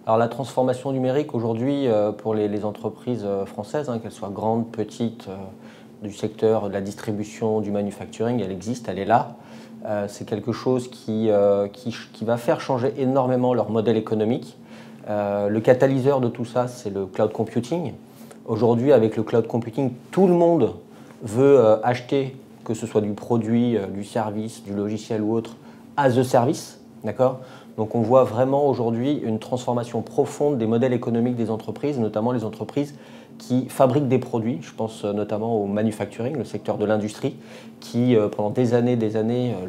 Alors la transformation numérique aujourd'hui pour les entreprises françaises, qu'elles soient grandes, petites, du secteur de la distribution, du manufacturing, elle existe, elle est là. C'est quelque chose qui va faire changer énormément leur modèle économique. Le catalyseur de tout ça, c'est le cloud computing. Aujourd'hui, avec le cloud computing, tout le monde veut acheter, que ce soit du produit, du service, du logiciel ou autre, as a service. D'accord ? Donc on voit vraiment aujourd'hui une transformation profonde des modèles économiques des entreprises, notamment les entreprises qui fabriquent des produits. Je pense notamment au manufacturing, le secteur de l'industrie, qui pendant des années,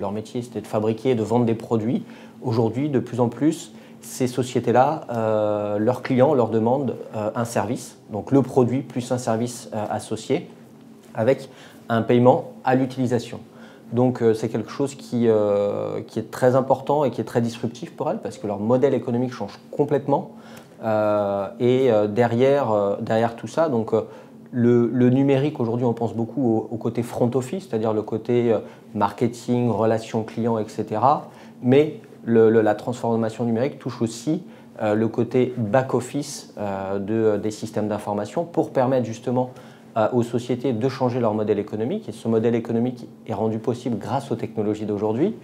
leur métier c'était de fabriquer et de vendre des produits. Aujourd'hui, de plus en plus, ces sociétés-là, leurs clients leur demandent un service, donc le produit plus un service associé, avec un paiement à l'utilisation. Donc c'est quelque chose qui est très important et qui est très disruptif pour elles parce que leur modèle économique change complètement. Derrière tout ça, donc, le numérique aujourd'hui on pense beaucoup au côté front office, c'est-à-dire le côté marketing, relations clients, etc. Mais la transformation numérique touche aussi le côté back office des systèmes d'information pour permettre justement aux sociétés de changer leur modèle économique. Et ce modèle économique est rendu possible grâce aux technologies d'aujourd'hui.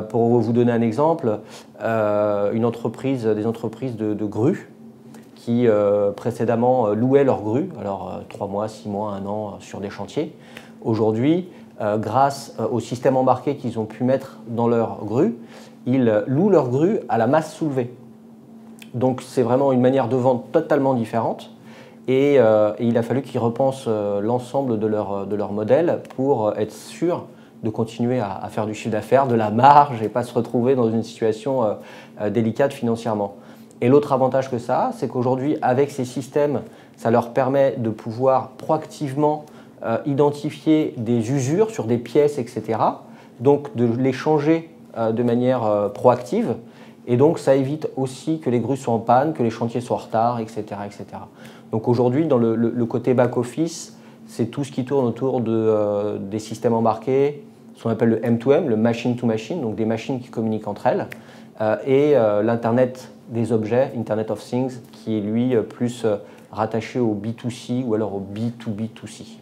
Pour vous donner un exemple, des entreprises de grues qui précédemment louaient leurs grues, alors 3 mois, 6 mois, 1 an sur des chantiers. Aujourd'hui, grâce au système embarqué qu'ils ont pu mettre dans leurs grues, ils louent leurs grues à la masse soulevée. Donc c'est vraiment une manière de vendre totalement différente. Et il a fallu qu'ils repensent l'ensemble de leur modèle pour être sûrs de continuer à faire du chiffre d'affaires, de la marge et pas se retrouver dans une situation délicate financièrement. Et l'autre avantage que ça a, c'est qu'aujourd'hui, avec ces systèmes, ça leur permet de pouvoir proactivement identifier des usures sur des pièces, etc. Donc de les changer de manière proactive. Et donc, ça évite aussi que les grues soient en panne, que les chantiers soient en retard, etc. etc. Donc aujourd'hui, dans le côté back-office, c'est tout ce qui tourne autour des systèmes embarqués, ce qu'on appelle le M2M, le machine-to-machine, donc des machines qui communiquent entre elles, et l'Internet des objets, Internet of Things, qui est lui plus rattaché au B2C ou alors au B2B2C.